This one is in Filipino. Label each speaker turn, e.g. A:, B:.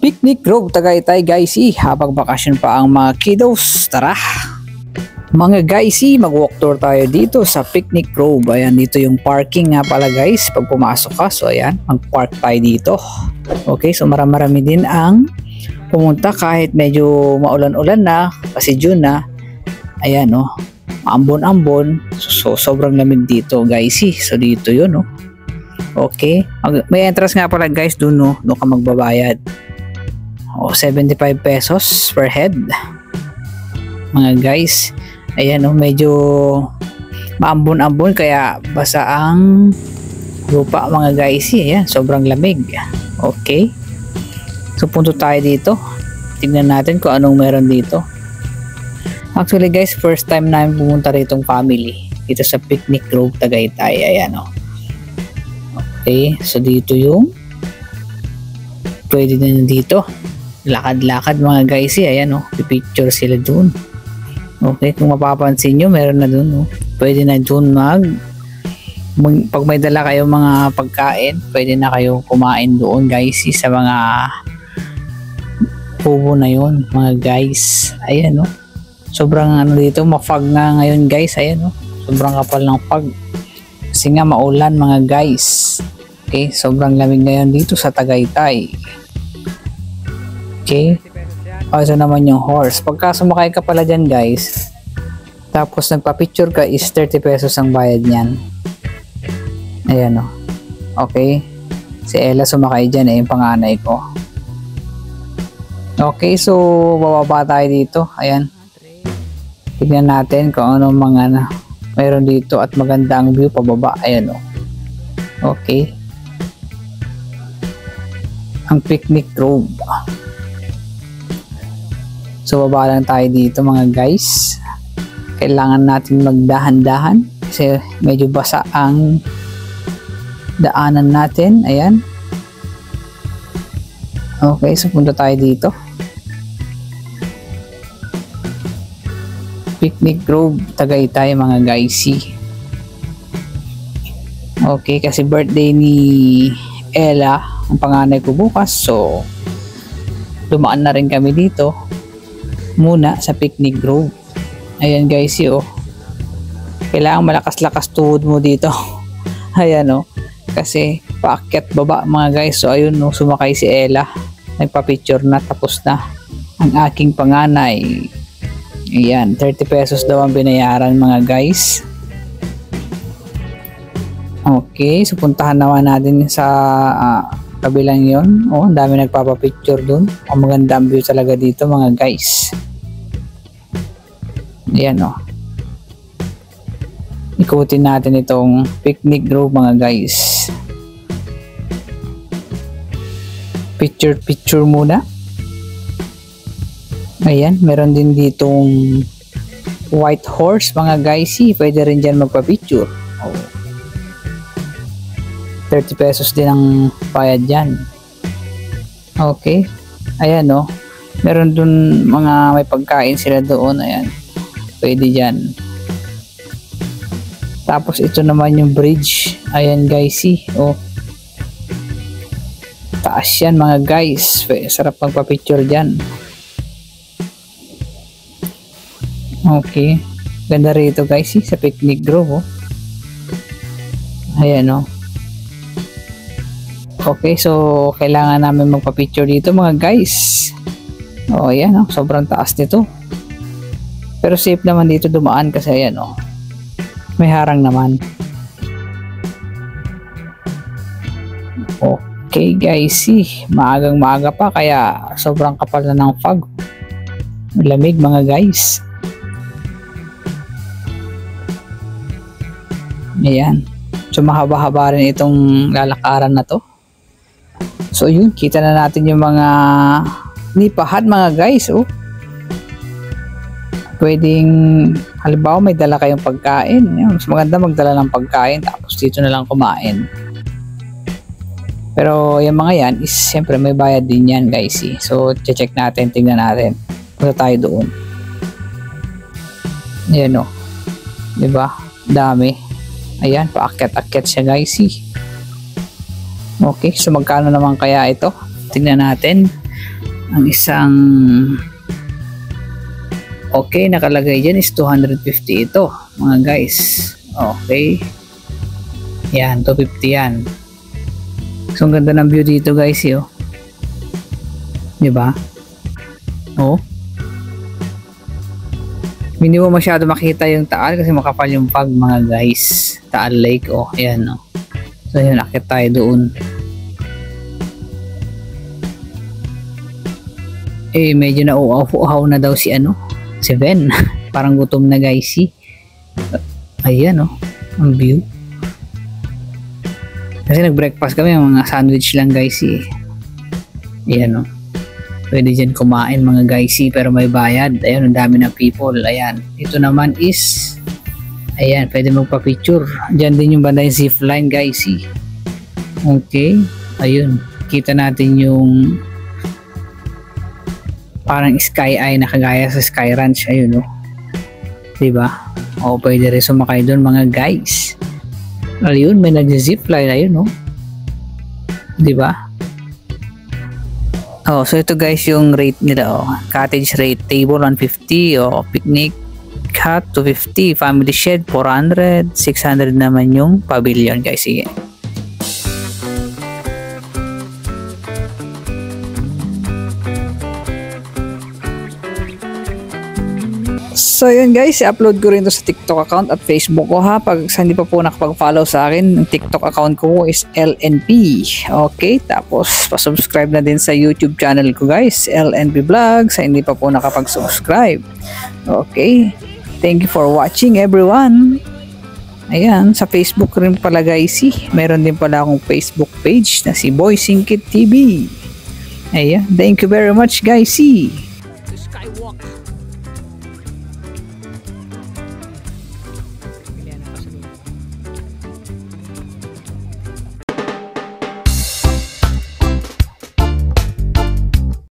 A: Picnic Grove Tagaytay guys, habang bakasyon pa ang mga kiddos, tara! Mga guys, mag-walk tour tayo dito sa Picnic Grove. Ayan, dito yung parking nga pala guys, pag pumasok ka. So ayan, mag-park tayo dito. Okay, so marami din ang pumunta kahit medyo maulan-ulan na, kasi June na. Ayan oh, ambon-ambon. So sobrang lamig dito guys, so dito yun oh. Okay, may entrance nga pala guys dun no, doon ka magbabayad. 75 pesos per head mga guys. Ayan oh, medyo maambon-ambon kaya basa ang lupa mga guys. Ayan, sobrang lamig. Okay, so punto tayo dito, tignan natin kung anong meron dito. Actually guys, first time namin pumunta rito family dito sa Picnic Grove Tagaytay. Ayan oh. Okay, so dito yung pwede na dito lakad-lakad mga guys. Ayan oh, picture sila dun. Okay, kung mapapansin nyo, meron na dun oh. Pwede na dun pag may dala kayong mga pagkain, pwede na kayo kumain doon guys sa mga kubo na yun mga guys. Ayan oh, sobrang ano dito, ma-fog nga ngayon guys. Ayan oh, sobrang kapal ng fog kasi nga maulan mga guys. Okay, sobrang lamig ngayon dito sa Tagaytay. Okay, so naman yung horse. Pagka sumakay ka pala dyan guys, tapos nagpa-picture ka, is 30 pesos ang bayad nyan. Ayan o. Okay, si Ella sumakay dyan, yung panganay ko. Okay, so bababa tayo dito. Ayan, tignan natin kung ano mga mayroon dito at maganda ang view pababa. Ayan o. Okay, ang Picnic Grove. So baba lang tayo dito mga guys. Kailangan natin magdahan-dahan kasi medyo basa ang daanan natin. Ayan. Okay, so punta tayo dito. Picnic Grove Tagaytay mga guys. Okay, kasi birthday ni Ella ang panganay ko bukas, so dumaan na rin kami dito muna sa Picnic Grove. Ayan guys, oh, kailangan malakas-lakas tuhod mo dito. Ayan oh, kasi paakyat baba mga guys. So ayun oh, sumakay si Ella, nagpa-picture na, tapos na ang aking panganay. Ayan, 30 pesos daw ang binayaran mga guys. Okay, so puntahan naman natin sa kabilang yon. Oh, ang dami nagpapapicture dun. Oh, maganda ang view talaga dito mga guys. Ayan oh, ikutin natin itong Picnic Grove mga guys. Picture muna. Ayan, meron din ditong white horse mga guys. Pwede rin dyan magpa-picture. Oh, 30 pesos din ang bayad dyan. Okay, ayan oh, meron dun mga may pagkain sila doon. Ayan, pwede dyan. Tapos ito naman yung bridge. Ayan guys, oh, taas yan mga guys. Sarap magpa-picture dyan. Okay, ganda rito guys sa Picnic Grove oh. Ayan oh. Okay, so kailangan namin magpa-picture dito mga guys. Oh, ayan oh, sobrang taas nito. Pero safe naman dito dumaan kasi ayan oh, may harang naman. Okay guys, maagang maaga pa kaya sobrang kapal na ng fog. Lamig mga guys. Ayan, so mahaba-haba rin itong lalakaran na to. So yun, kita na natin yung mga nipahan mga guys oh. Pwedeng halimbawa may dala kayong pagkain, yun, mas maganda magdala ng pagkain tapos dito na lang kumain. Pero yung mga yan is siyempre may bayad din yan guys. So check natin, tingnan natin. Punta tayo doon. Ayan oh, diba, dami. Ayan, paakyat-akyat siya guys. Okay, so magkano naman kaya ito? Tingnan natin. Ang isang okay nakalagay dyan is 250 ito mga guys. Okay, yan 250 yan. So ang ganda ng view dito guys, yo, diba? Oh, hindi mo masyado makita yung Taal kasi makapal yung fog mga guys. Taal Lake, oh, ayan, oh. So yun, akit tayo doon. Eh medyo na uhaw na daw si si Ben. Parang gutom na guys, ayan, oh, ang view. Kasi nag-breakfast kami, mga sandwich lang guys, ayan, oh. Pwede dyan kumain mga guys, pero may bayad. Ayan, ang dami ng people. Ayan, ito naman is, ayan, pwede magpa-picture. Dyan din yung banda yung zipline guys, okay, ayun, kita natin yung parang sky eye na kagaya sa Sky Ranch, ayun, oh, diba? O pwede rin sumakay doon mga guys. Ayun, may nag-zipline, ayun, oh, diba? Oh, so ito guys yung rate nila, oh. Cottage rate, table 150, oh, picnic hut 250, family shed 400, 600 naman yung pavilion guys. Sige. So yun guys, i-upload ko rin to sa TikTok account at Facebook ko ha. Pag hindi pa po nakapag-follow sa akin, ang TikTok account ko is LNP. Okay, tapos pa-subscribe na din sa YouTube channel ko guys, LNP Vlog, sa hindi pa po nakapag-subscribe. Okay, thank you for watching everyone. Ayan, sa Facebook rin pala guys, meron din pala akong Facebook page na si Boy Singkit TV. Ayan, thank you very much guys.
B: Skywalk.